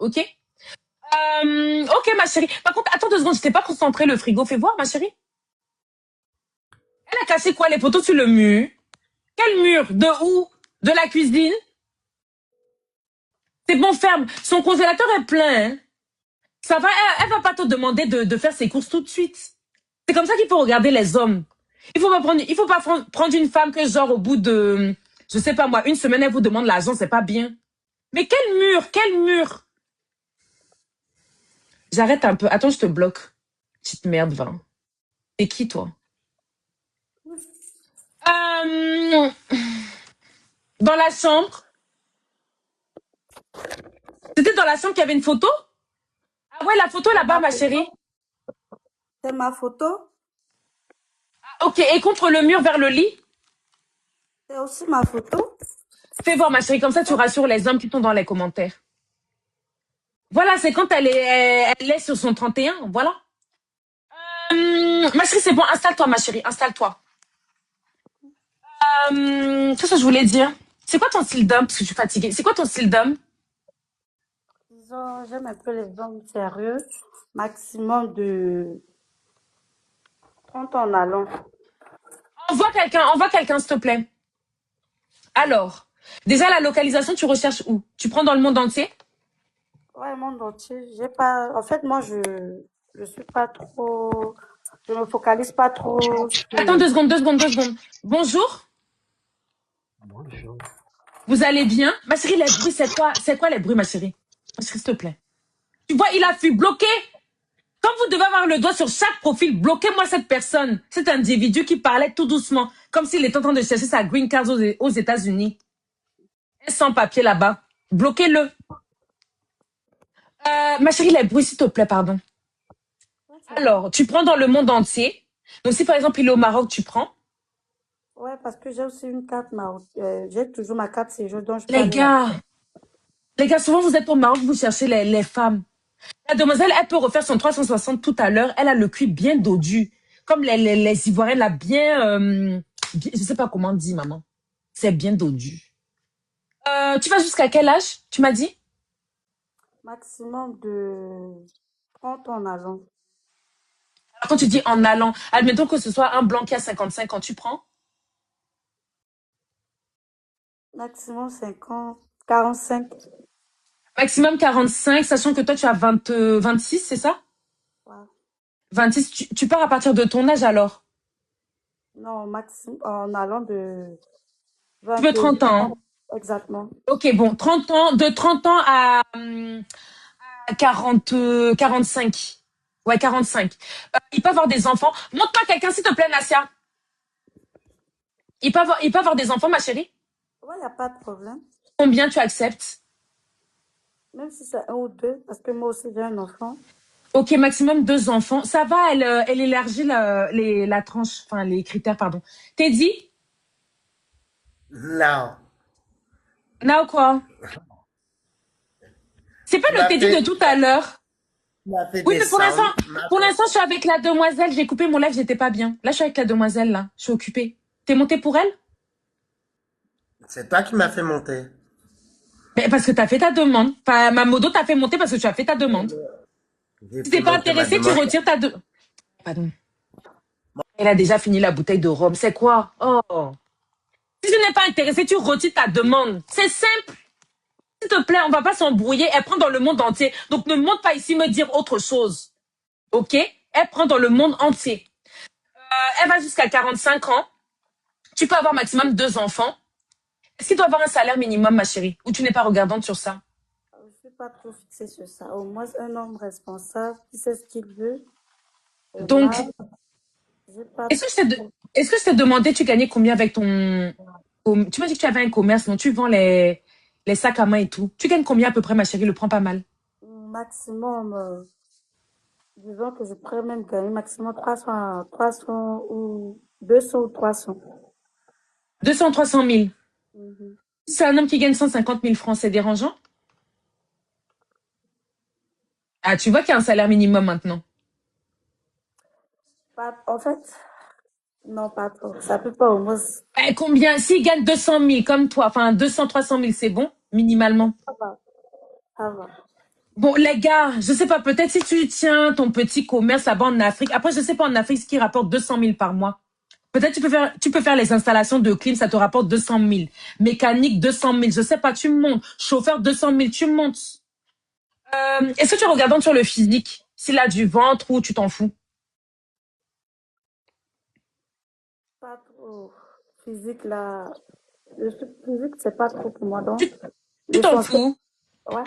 ok? Ok, ma chérie. Par contre, attends 2 secondes, je t'ai pas concentré le frigo. Fais voir, ma chérie. Elle a cassé quoi, les poteaux sur le mur? Quel mur? De où? De la cuisine? C'est bon, ferme. Son congélateur est plein, hein. Ça va, elle va pas te demander de faire ses courses tout de suite. C'est comme ça qu'il faut regarder les hommes. Il faut pas prendre une femme que genre au bout de, je sais pas moi, une semaine, elle vous demande l'argent, c'est pas bien. Mais quel mur? Quel mur? J'arrête un peu. Attends, je te bloque. Petite merde, va. Et qui, toi? Euh, Dans la chambre. C'était dans la chambre qu'il y avait une photo? Ah ouais, la photo C'est là-bas, ma ma chérie. photo. C'est ma photo. Ok, et contre le mur vers le lit? C'est aussi ma photo. Fais voir, ma chérie, comme ça tu rassures les hommes qui sont dans les commentaires. Voilà, c'est quand elle est sur son 31, voilà. Ma chérie, c'est bon, installe-toi, ma chérie, installe-toi. Qu'est-ce que je voulais dire? C'est quoi ton style d'homme? Parce que je suis fatiguée. C'est quoi ton style d'homme? Disons, j'aime un peu les hommes sérieux. Maximum de 30 en allant. Envoie quelqu'un, s'il te plaît. Alors, déjà, la localisation, tu recherches où? Tu prends dans le monde entier? Ouais, monde entier. J'ai pas. En fait, moi, je suis pas trop. Je me focalise pas trop Attends sur. 2 secondes, 2 secondes, 2 secondes. Bonjour, Bonjour. vous allez bien? Ma chérie, les bruits, c'est quoi? C'est quoi les bruits, ma chérie? Ma chérie, s'il te plaît. Tu vois, il a fui bloquer. Quand vous devez avoir le doigt sur chaque profil, bloquez-moi cette personne, cet individu qui parlait tout doucement, comme s'il était en train de chercher sa green card aux États-Unis. Et sans papier là-bas. Bloquez-le. Ma chérie, les bruits, s'il te plaît, pardon. Ouais, c'est bon. Alors, tu prends dans le monde entier. Donc, si par exemple, il est au Maroc, tu prends. Ouais, parce que j'ai aussi une carte j'ai toujours ma carte séjour dont je peux Les aller là. gars, les gars, souvent vous êtes au Maroc, vous cherchez les femmes. La demoiselle, elle peut refaire son 360 tout à l'heure. Elle a le cuir bien dodu. Comme les Ivoiriens, là, je sais pas comment on dit, maman. C'est bien dodu. Tu vas jusqu'à quel âge, tu m'as dit? Maximum de 30 en allant. Alors, quand tu dis en allant, admettons que ce soit un blanc qui a 55 ans, tu prends? Maximum 50, 45. Maximum 45, sachant que toi, tu as 26, c'est ça? Ouais. 26, tu pars à partir de ton âge alors? Non, maximum en allant de Tu veux 21 30 ans, hein? ans. Exactement. Ok, bon, 30 ans, de 30 ans à 40, 45. Ouais, 45. Il peut avoir des enfants. Montre-moi quelqu'un, s'il te plaît, Nassia. Il peut avoir des enfants, ma chérie? Ouais, il n'y a pas de problème. Combien tu acceptes? Même si c'est un ou deux, parce que moi aussi j'ai un enfant. Ok, maximum 2 enfants. Ça va, elle élargit la tranche, enfin les critères, pardon. T'es dit? Now, Now quoi? C'est pas tu le m'as Teddy de fait, tout à l'heure. tu m'as fait Oui, mais descendre. pour l'instant, je suis avec la demoiselle. J'ai coupé mon live, j'étais pas bien. Là, je suis avec la demoiselle, là. Je suis occupée. T'es montée pour elle? C'est toi qui m'as fait monter. Mais parce que t'as fait ta demande. Enfin, ma modo t'a fait monter parce que tu as fait ta demande. J'ai Si fait t'es pas monter ma intéressé, tu demande. retires ta demande. Pardon. Elle a déjà fini la bouteille de rhum. C'est quoi? Oh. Si tu n'es pas intéressé, tu retires ta demande. C'est simple. S'il te plaît, on va pas s'embrouiller. Elle prend dans le monde entier. Donc ne monte pas ici me dire autre chose. Ok? Elle prend dans le monde entier. Elle va jusqu'à 45 ans. Tu peux avoir maximum 2 enfants. Est-ce qu'il doit avoir un salaire minimum, ma chérie? Ou tu n'es pas regardante sur ça? Je ne suis pas trop fixée sur ça. Au moins un homme responsable qui sait ce qu'il veut, Donc, aimable. J'ai pas est-ce que je t'ai trop. est-ce que je t'ai demandé, tu gagnais combien avec ton... Tu m'as dit que tu avais un commerce, non? Tu vends les sacs à main et tout. Tu gagnes combien à peu près, ma chérie? Le prends pas mal. Maximum, disons que je pourrais même gagner maximum 300 ou 200 ou 300. 200, 300 000. Mhm. Si c'est un homme qui gagne 150 000 francs, c'est dérangeant? Ah, tu vois qu'il y a un salaire minimum maintenant. En fait, non, pas trop. Ça peut pas au moins. Eh, combien? S'il gagne 200 000 comme toi, enfin 200, 300 000, c'est bon, minimalement. Ça va, ça va. Bon, les gars, je sais pas, peut-être si tu tiens ton petit commerce là-bas en Afrique. Après, je sais pas en Afrique ce qui rapporte 200 000 par mois. Peut-être tu peux faire les installations de clim, ça te rapporte 200 000. Mécanique, 200 000. Je sais pas, tu montes. Chauffeur, 200 000, tu montes. Est-ce que tu regardes sur le physique? S'il a du ventre ou tu t'en fous? Pas trop. Physique, là. Le truc physique, c'est pas trop pour moi. Donc, Tu tu t'en l'essentiel, fous? ouais,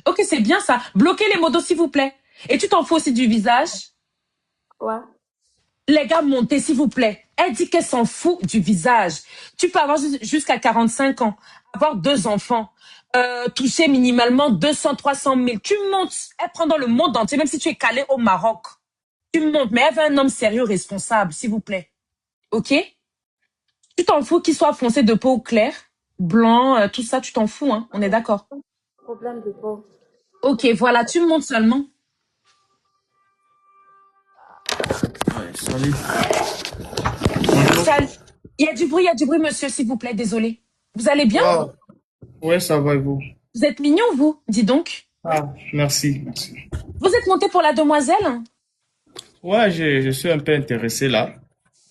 Ok, c'est bien ça. Bloquez les modos, s'il vous plaît. Et tu t'en fous aussi du visage? ouais. Les gars, montez, s'il vous plaît. Elle dit qu'elle s'en fout du visage. Tu peux avoir jusqu'à 45 ans, avoir 2 enfants, toucher minimalement 200, 300 000. Tu montes. Elle prend dans le monde entier, même si tu es calé au Maroc. Tu montes, mais elle veut un homme sérieux, responsable, s'il vous plaît. Ok? Tu t'en fous qu'il soit foncé de peau claire, blanc, tout ça, tu t'en fous, hein? On est d'accord. Problème de peau. Ok, voilà, tu montes seulement. Ouais, salut. Bonjour. Ça, il y a du bruit, monsieur, s'il vous plaît, désolé. Vous allez bien? Ah, ouais, ça va et vous? Vous êtes mignon, vous, dis donc. Ah, merci, merci. Vous êtes monté pour la demoiselle? Ouais, je suis un peu intéressé là.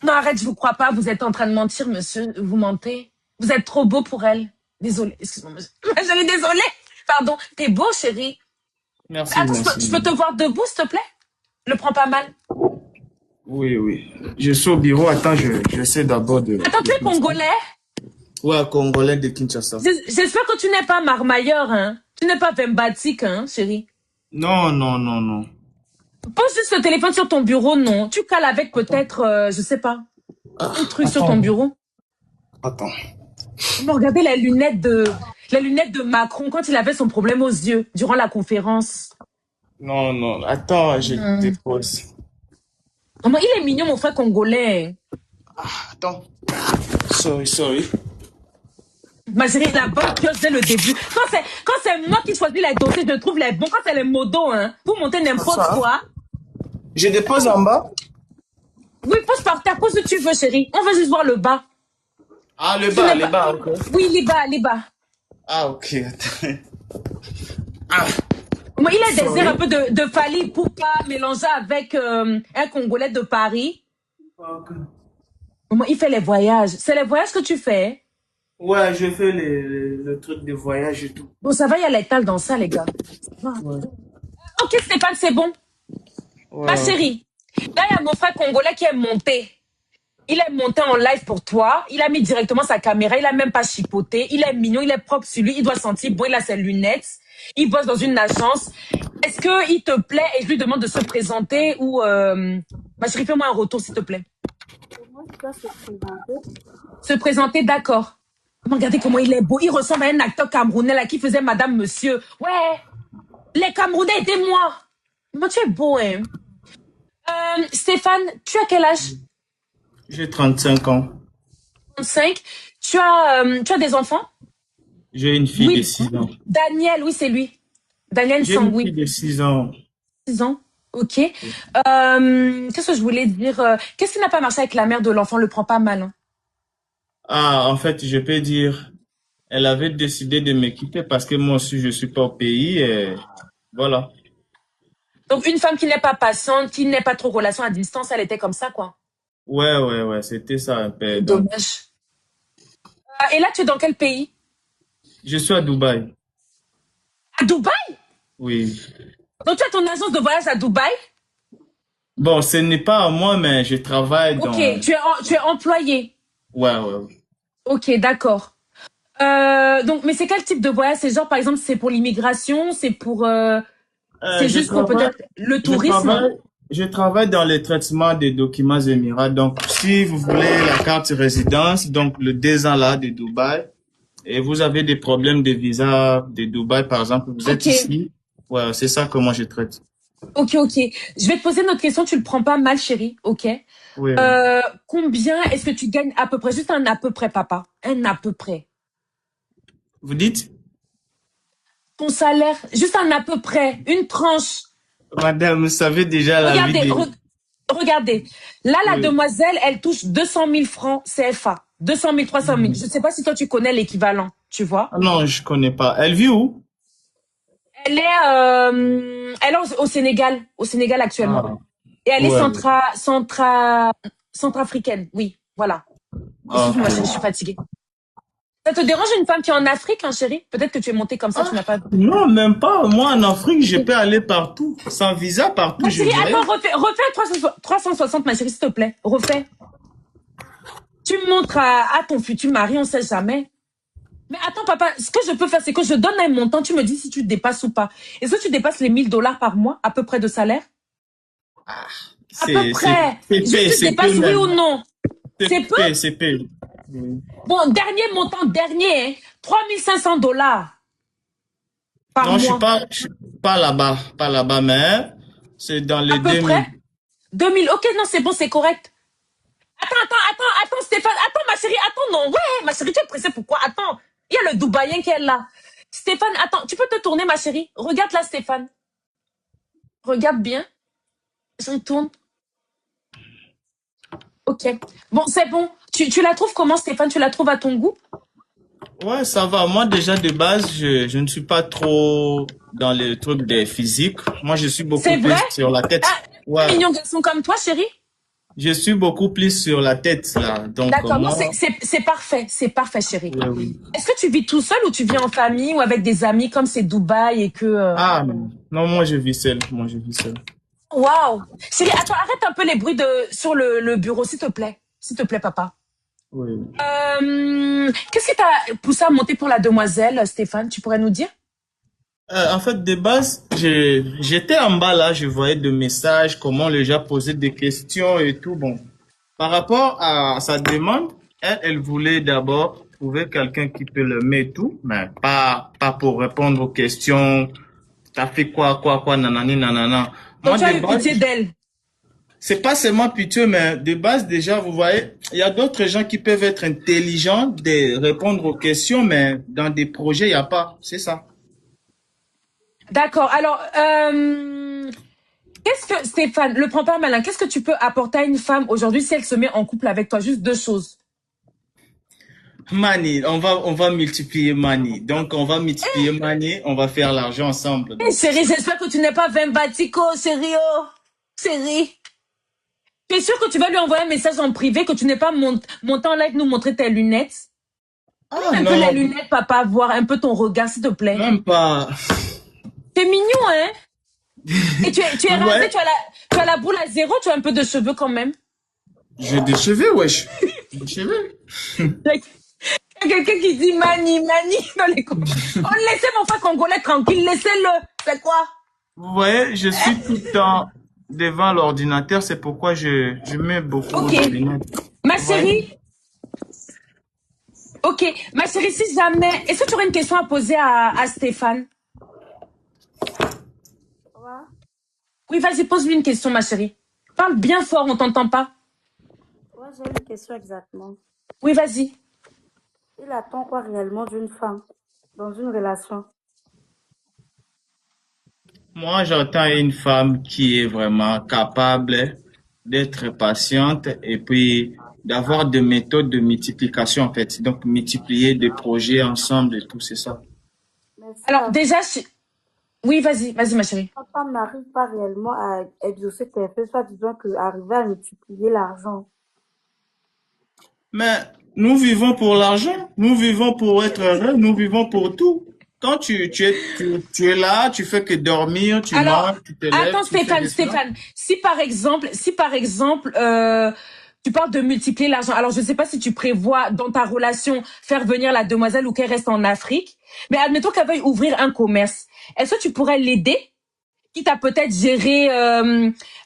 Non, arrête, je vous crois pas. Vous êtes en train de mentir, monsieur. Vous mentez. Vous êtes trop beau pour elle. Désolée. Excuse-moi, monsieur. Je suis désolée. Pardon. T'es beau, chérie. Merci, Attends, merci. je peux te voir debout, s'il te plaît? Le prends pas mal. Oui, oui. Je suis au bureau. Attends, j'essaie d'abord Attends, tu es de- congolais? Ouais, Congolais de Kinshasa. J'espère que tu n'es pas marmailleur, hein. Tu n'es pas vembatique, hein, chérie. Non, non, non, non. Pose juste le téléphone sur ton bureau, non. Tu cales avec peut-être, je sais pas, un truc sur ton Attends, bureau. attends. Regardez la lunette de Macron quand il avait son problème aux yeux durant la conférence. Non, non. Attends, je Hmm. dépose. Comment il est mignon, mon frère congolais. Attends. Sorry, sorry. Ma chérie, la bonne pioche dès le début. Quand c'est moi qui choisis les dossiers, je trouve les bons. Quand c'est les modos, hein, vous montez n'importe Ça. quoi. Je dépose en bas. Oui, pose par terre, pose où tu veux, chérie. On veut juste voir le bas. Ah, le Tu bas, n'es le pas. bas, ok. Oui, les bas, les bas. Ah, ok. Attends. Ah, Moi, il a des airs un sorry. peu de Fally Poupa mélangé avec un Congolais de Paris. Ok. Moi, il fait les voyages. C'est les voyages que tu fais. Ouais, je fais le truc de voyage et tout. Bon, ça va, il y a l'étal dans ça, les gars. Ça va. Ouais. Ok, Stéphane, c'est bon. Ma Ouais, ok. chérie, là, il y a mon frère congolais qui est monté. Il est monté en live pour toi. Il a mis directement sa caméra. Il a même pas chipoté. Il est mignon, il est propre sur lui. Il doit sentir bon. Il a ses lunettes. Il bosse dans une agence. Est-ce que il te plaît et je lui demande de se présenter ou ma chérie, fais-moi un retour, s'il te plaît. Pour moi, je dois se présenter. Se présenter, d'accord. Regardez comment il est beau. Il ressemble à un acteur camerounais là qui faisait Madame Monsieur. Ouais, les Camerounais étaient moi. Moi, tu es beau, hein. Stéphane, tu as quel âge? J'ai 35 ans. 35. Tu as des enfants? J'ai une fille de Oui. 6 ans. Daniel, oui, c'est lui. Daniel J'ai une Sangui, fille de 6 ans. 6 ans. Ok. Qu'est-ce que je voulais dire? Qu'est-ce qui n'a pas marché avec la mère de l'enfant? Le prend pas mal, hein. Ah, en fait, je peux dire, elle avait décidé de me quitter parce que moi aussi, je suis pas au pays et voilà. Donc, une femme qui n'est pas patiente, qui n'est pas trop relation à distance, elle était comme ça, quoi. Ouais, ouais, ouais, c'était ça un peu. Donc, Dommage. Et là, tu es dans quel pays? je suis à Dubaï. À Dubaï? Oui. Donc, tu as ton agence de voyage à Dubaï? Bon, ce n'est pas à moi, mais je travaille Ok, dans... tu es employé. Ouais, ouais, ouais. Ok, d'accord. Donc, mais c'est quel type de voyage? C'est genre, par exemple, c'est pour l'immigration, c'est Je juste pour travaille, peut-être le je tourisme. travaille, je travaille dans le traitement des documents émirats. Donc, si vous voulez la carte résidence, donc le 2 ans là de Dubaï, et vous avez des problèmes de visa de Dubaï, par exemple, vous êtes Ok, ici, ouais, c'est ça que moi je traite. ok. Je vais te poser une autre question, tu le prends pas mal, chérie, ok? Oui, oui. Combien est-ce que tu gagnes à peu près? Juste un à peu près, papa. Un à peu près. Vous dites, Ton salaire, juste un à peu près, une tranche. madame, vous savez déjà la vie Regardez, de... regardez. Là, la Oui. demoiselle, elle touche 200 000 francs CFA. 200 000, 300 000. Je Mhm. sais pas si toi, tu connais l'équivalent, tu vois. Ah non, je connais pas. Elle vit où? Elle est au Sénégal actuellement. Ah, Et elle est ouais. centrafricaine, oui, voilà. Excuse-moi, chérie, je suis Ok. fatiguée. Ça te dérange une femme qui est en Afrique, hein, chérie? Peut-être que tu es montée comme ça, Ah, tu n'as pas... non, même pas. Moi, en Afrique, je peux aller partout. Sans visa, partout, Ma je chérie, attends, voyage. refais 360, ma chérie, s'il te plaît. Refais. Tu montres à ton futur mari, on sait jamais. Mais attends, papa, ce que je peux faire, c'est que je donne un montant, tu me dis si tu dépasses ou pas. Est-ce que tu dépasses les 1000 $ par mois, à peu près de salaire? À peu près. Juste, tu C'est peu dépasses oui ou même. non? C'est peu? C'est peu. Oui. Bon, dernier montant, dernier, hein, 3500 $ par Non, mois. je suis pas là-bas, pas là-bas, mais c'est dans À les peu 2000. près? 2000. Ok, non, c'est bon, c'est correct. Attends, Stéphane. Attends, ma chérie, attends, non. Ouais, ma chérie, tu es pressée, pourquoi? Attends, il y a le Dubaïen qui est là. Stéphane, attends, tu peux te tourner, ma chérie? Regarde là, Stéphane. Regarde bien. Je retourne. Ok. Bon, c'est bon. Tu la trouves comment, Stéphane? Tu la trouves à ton goût? Ouais, ça va. Moi, déjà, de base, je ne suis pas trop dans les trucs des physiques. Moi, je suis beaucoup C'est vrai? plus sur la tête. Un Ouais. mignon garçon comme toi, chérie? Je suis beaucoup plus sur la tête, là. Donc, D'accord. Non, moi, c'est parfait. C'est parfait, chérie. oui, oui. Est-ce que tu vis tout seul ou tu vis en famille ou avec des amis comme c'est Dubaï et que... Ah, non. Non, moi, je vis seul. Moi, je vis seul. Waouh! Chérie, attends, arrête un peu les bruits sur le bureau, s'il te plaît. S'il te plaît, papa. Oui, oui. Qu'est-ce qui t'a poussé à monter pour la demoiselle, Stéphane? Tu pourrais nous dire? En fait, de base, j'étais en bas là, je voyais des messages, comment les gens posaient des questions et tout. Bon, par rapport à sa demande, elle voulait d'abord trouver quelqu'un qui peut l'aimer et tout, mais pas pour répondre aux questions. T'as fait quoi, nanani, nanana. Donc Moi, tu as de eu base, pitié d'elle. c'est pas seulement pitié, mais de base, déjà, vous voyez, il y a d'autres gens qui peuvent être intelligents de répondre aux questions, mais dans des projets, il n'y a pas. C'est ça. D'accord. Alors, qu'est-ce que, Stéphane, le prends pas malin, qu'est-ce que tu peux apporter à une femme aujourd'hui si elle se met en couple avec toi? Juste deux choses. Mani, on va multiplier Mani. Donc, on va multiplier Mani, on va faire l'argent ensemble. Eh, Donc, chérie, j'espère que tu n'es pas 20 batico, chérie, oh. Chérie. Tu es sûre que tu vas lui envoyer un message en privé, que tu n'es pas monté en live nous montrer tes lunettes? ah Un peu les non, lunettes, papa, voir un peu ton regard, s'il te plaît. même pas. T'es mignon, hein? Et tu es rasé, Ouais, tu as la boule à zéro, tu as un peu de cheveux quand même. j'ai des cheveux, wesh. Des cheveux. Like, il y a quelqu'un qui dit mani, mani dans les coins. Oh, laissez mon frère congolais tranquille, laissez-le. C'est quoi? Vous voyez, je suis tout le temps devant l'ordinateur, c'est pourquoi je mets beaucoup Ok. de lunettes. Ma Vous voyez? chérie, ok. Ma chérie, si jamais, est-ce que tu aurais une question à poser à Stéphane? Ouais. Oui, vas-y, pose-lui une question, ma chérie. Parle bien fort, on t'entend pas. Ouais, j'ai une question exactement. Oui, vas-y. Il attend quoi réellement d'une femme dans une relation? Moi, j'entends une femme qui est vraiment capable d'être patiente et puis d'avoir des méthodes de multiplication, en fait. Donc, multiplier des projets ensemble et tout, c'est ça. Mais si Alors, la déjà, oui, vas-y, ma chérie. femme n'arrive pas réellement à exaucer tes faits, soit disons que arriver à multiplier l'argent. Mais nous vivons pour l'argent, nous vivons pour être heureux, nous vivons pour tout. Quand tu es là, tu fais que dormir, tu Alors, manges, tu te lèves, attends, tu fais des choses. Stéphane, si par exemple, tu parles de multiplier l'argent. Alors, je ne sais pas si tu prévois dans ta relation faire venir la demoiselle ou qu'elle reste en Afrique, mais admettons qu'elle veuille ouvrir un commerce. Est-ce que tu pourrais l'aider? Quitte à peut-être gérer,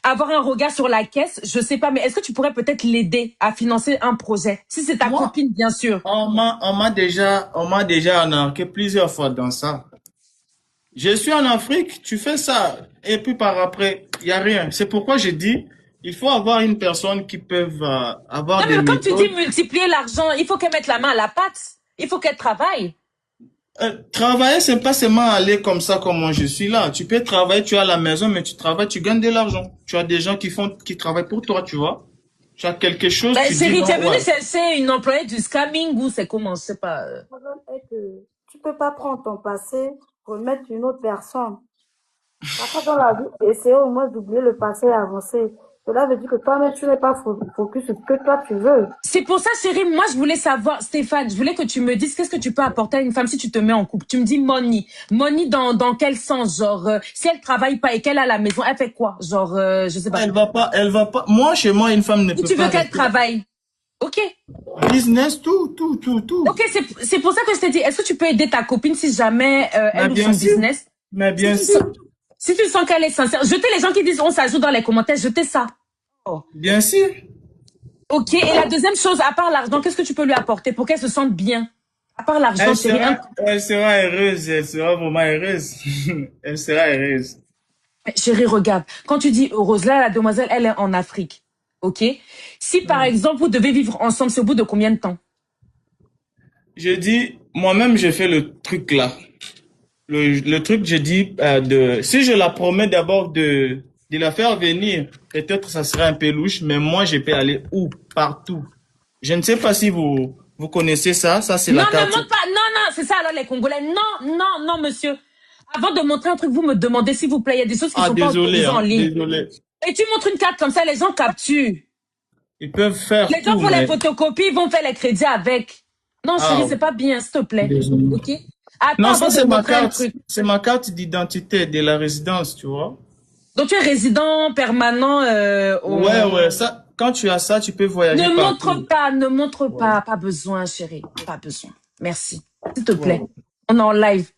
avoir un regard sur la caisse, je sais pas, mais est-ce que tu pourrais peut-être l'aider à financer un projet? Si c'est ta Moi, copine, bien sûr. on m'a déjà remarqué plusieurs fois dans ça. Je suis en Afrique, tu fais ça, et puis par après, il n'y a rien. C'est pourquoi j'ai dit, il faut avoir une personne qui peut avoir Non, des mais comme tu dis méthodes. multiplier l'argent, il faut qu'elle mette la main à la pâte. Il faut qu'elle travaille. Travailler, c'est pas seulement aller comme ça, comme moi je suis là. Tu peux travailler, tu es à la maison, mais tu travailles, tu gagnes de l'argent. Tu as des gens qui travaillent pour toi, tu vois. Tu as quelque chose, Ben, tu dis chérie, tu es non, venue ouais. chercher une employée du scamming ou c'est comment? Je sais pas. Le problème est que tu peux pas prendre ton passé, remettre une autre personne. Parfois dans la vie, essayer au moins d'oublier le passé et avancer. Cela veut dire que toi-même, tu n'es pas focus sur ce que toi tu veux. C'est pour ça, chérie, moi, je voulais savoir, Stéphane, je voulais que tu me dises qu'est-ce que tu peux apporter à une femme si tu te mets en couple. Tu me dis money. Money dans quel sens? Genre, si elle travaille pas et qu'elle est à la maison, elle fait quoi? Genre, je sais pas. Elle va pas. Moi, chez moi, une femme ne Ou peut tu pas veux qu'elle rester. travaille? Ok. Business, tout. Ok, c'est pour ça que je t'ai dit, est-ce que tu peux aider ta copine si jamais Mais elle ouvre bien son sûr. business? Mais Si bien tu sûr. sens, si tu sens qu'elle est sincère, jetez les gens qui disent on s'ajoute dans les commentaires, jetez ça. Oh. Bien sûr. Ok, et la deuxième chose, à part l'argent, qu'est-ce que tu peux lui apporter pour qu'elle se sente bien? À part l'argent, chérie. Elle sera heureuse. Elle sera vraiment heureuse. Elle sera heureuse. Mais chérie, regarde, quand tu dis heureuse, là, la demoiselle, elle est en Afrique. Ok? Si par exemple, vous devez vivre ensemble, c'est au bout de combien de temps? Je dis, moi-même, j'ai fait le truc là. Le truc, je dis, si je la promets d'abord de la faire venir, peut-être ça sera un peu louche, mais moi, je peux aller où? Partout. Je ne sais pas si vous connaissez ça. Ça, c'est Non, la ne carte. montre pas. Non, c'est ça alors les Congolais. Non, monsieur. Avant de montrer un truc, vous me demandez s'il vous plaît. Il y a des choses qui Ah, sont pas désolé, autorisées en hein, ligne. désolé. Et tu montres une carte comme ça, les gens capturent. Ils peuvent faire Les gens tout, font les mais... photocopies, ils vont faire les crédits avec. Non, chérie, Ah, c'est pas bien, s'il te plaît. désolé. Ok? Attends Non, avant ça, de montrer un truc. c'est ma carte d'identité de la résidence, tu vois. Donc tu es résident permanent Ouais, ça, quand tu as ça, tu peux voyager Ne partout. montre Ouais. pas besoin, chérie. Pas besoin. Merci. S'il te plaît. Ouais. On est en live.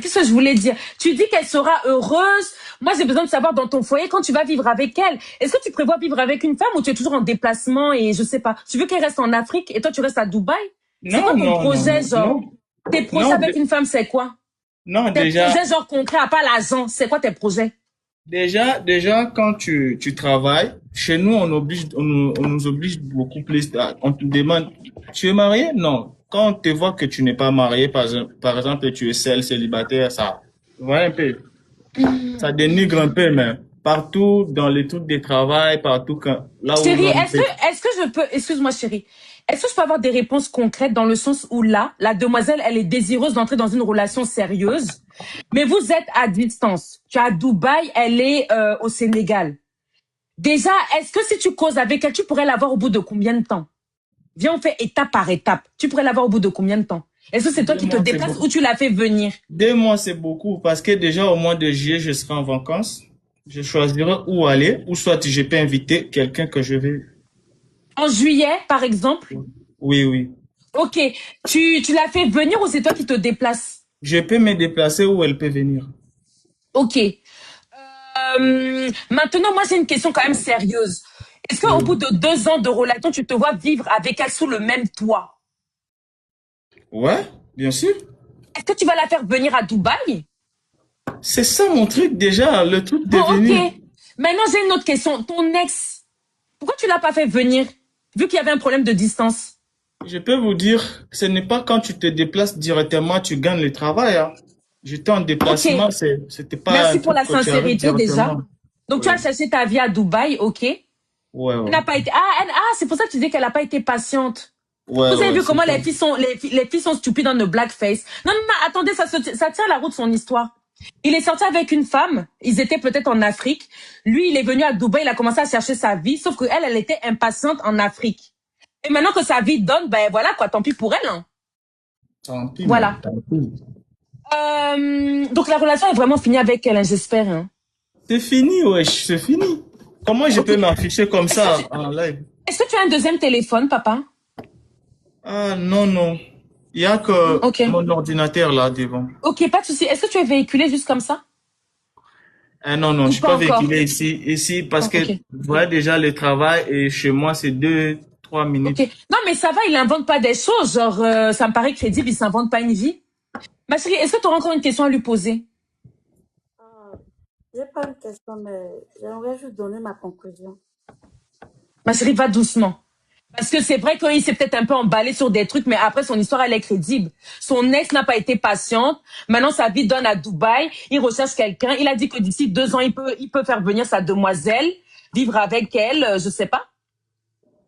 Qu'est-ce que je voulais dire? Tu dis qu'elle sera heureuse. Moi, j'ai besoin de savoir dans ton foyer quand tu vas vivre avec elle. Est-ce que tu prévois vivre avec une femme ou tu es toujours en déplacement et je sais pas. Tu veux qu'elle reste en Afrique et toi tu restes à Dubaï? C'est quoi ton projet, genre? Tes projets Non, avec une femme, c'est quoi? non, Tes projets, genre concrets, à part l'argent, c'est quoi tes projets? déjà, quand tu travailles, chez nous, on nous oblige beaucoup plus. On te demande, tu es marié? Non. Quand on te voit que tu n'es pas marié, par exemple, tu es seul, célibataire, ça, voilà un peu. Ça dénigre un peu, mais partout, dans les trucs de travail, partout, là où Chérie, on fait. est-ce que je peux, excuse-moi chérie, est-ce que je peux avoir des réponses concrètes dans le sens où là, la demoiselle, elle est désireuse d'entrer dans une relation sérieuse, mais vous êtes à distance. Tu es à Dubaï, elle est au Sénégal. Déjà, est-ce que si tu causes avec elle, tu pourrais l'avoir au bout de combien de temps? Viens, on fait étape par étape. Tu pourrais l'avoir au bout de combien de temps? Est-ce que c'est toi qui te déplaces ou tu la fais venir? 2 mois, c'est beaucoup parce que déjà au mois de juillet, je serai en vacances. Je choisirai où aller, ou soit je peux inviter quelqu'un que je vais. En juillet, par exemple? Oui. Ok. Tu la fais venir ou c'est toi qui te déplaces? Je peux me déplacer où elle peut venir. Ok. Maintenant, moi, j'ai une question quand même sérieuse. Est-ce qu'au bout de 2 ans de relation, tu te vois vivre avec elle sous le même toit? Ouais, bien sûr. Est-ce que tu vas la faire venir à Dubaï? C'est ça mon truc déjà, le truc de Bon, venir. ok. Maintenant, j'ai une autre question. Ton ex, pourquoi tu l'as pas fait venir, vu qu'il y avait un problème de distance? Je peux vous dire, ce n'est pas quand tu te déplaces directement, tu gagnes le travail. Hein. J'étais en déplacement, Ok. c'était pas Merci un pour truc la que tu arrives sincérité déjà. directement. Donc, tu Ouais. as cherché ta vie à Dubaï, ok? Ouais. Elle n'a pas été. C'est pour ça que tu dis qu'elle n'a pas été patiente. Ouais, Vous avez vu c'est comment ça. les filles sont stupides dans le blackface. Non, attendez, ça tient la route son histoire. Il est sorti avec une femme, ils étaient peut-être en Afrique. Lui, il est venu à Dubaï, il a commencé à chercher sa vie, sauf que elle était impatiente en Afrique. Et maintenant que sa vie donne, ben voilà quoi, tant pis pour elle. Hein. Tant pis, Voilà. tant pis. Donc la relation est vraiment finie avec elle, hein, j'espère. Hein. C'est fini, wesh, c'est fini. Comment je peux m'afficher comme ça en live? Est-ce que tu as un deuxième téléphone, papa? Ah, non. Il y a que Ok. mon ordinateur là devant. Ok, pas de souci. Est-ce que tu es véhiculé juste comme ça? Ah, non, je Ou suis pas pas encore? véhiculé ici parce que, Ok. vous voyez déjà le travail et chez moi, c'est 2, 3 minutes. Ok. Non, mais ça va, il invente pas des choses. Genre, ça me paraît crédible, il s'invente pas une vie. Ma chérie, est-ce que tu auras encore une question à lui poser? J'ai pas une question, mais j'aimerais juste donner ma conclusion. Ma chérie, va doucement. Parce que c'est vrai qu'il s'est peut-être un peu emballé sur des trucs, mais après, son histoire, elle est crédible. Son ex n'a pas été patiente. Maintenant, sa vie donne à Dubaï. Il recherche quelqu'un. Il a dit que d'ici 2 ans, il peut faire venir sa demoiselle, vivre avec elle, je sais pas.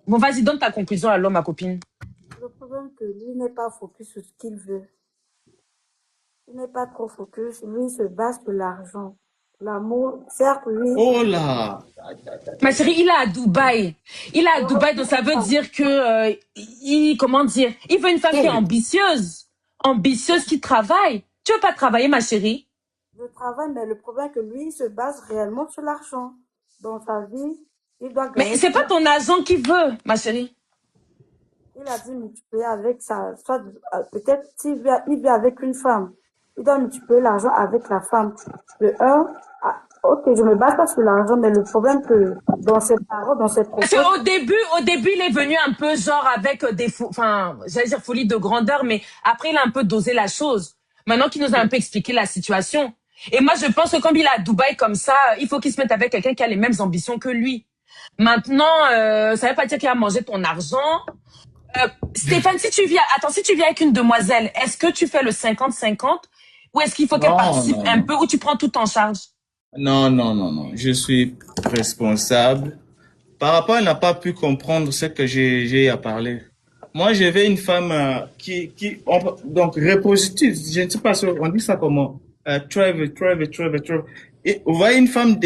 Bon, vas-y, donne ta conclusion alors, ma copine. Le problème, c'est que lui n'est pas focus sur ce qu'il veut. Il n'est pas trop focus. Lui, il se base sur l'argent. L'amour, certes, oui. Oh là! Ma chérie, il est à Dubaï. Il est à Dubaï, donc ça veut dire que, comment dire, il veut une femme qui est ambitieuse. Ambitieuse, qui travaille. Tu veux pas travailler, ma chérie? Je travaille, mais le problème est que lui, il se base réellement sur l'argent. Dans sa vie, il doit Mais gagner. c'est pas ton agent qui veut, ma chérie. Il a dit multiplier avec ça. Soit, peut-être, il vit avec une femme. Il doit multiplier l'argent avec la femme. Le un, ok, je me base pas sur l'argent, mais le problème que dans ses paroles, dans ses Parce propos, qu'au début, il est venu un peu genre avec enfin, j'allais dire folie de grandeur, mais après, il a un peu dosé la chose. Maintenant qu'il nous a un peu expliqué la situation. Et moi, je pense que comme il est à Dubaï comme ça, il faut qu'il se mette avec quelqu'un qui a les mêmes ambitions que lui. Maintenant, ça veut pas dire qu'il va manger ton argent. Stéphane, si tu viens avec une demoiselle, est-ce que tu fais le 50-50 ou est-ce qu'il faut qu'elle Non, participe non, un non. peu ou tu prends tout en charge? Non, non, non, non. Je suis responsable. Par rapport, elle n'a pas pu comprendre ce que j'ai à parler. Moi, je veux une femme donc repositive. Je ne sais pas, on dit ça comment? Travel. Et vous voyez une femme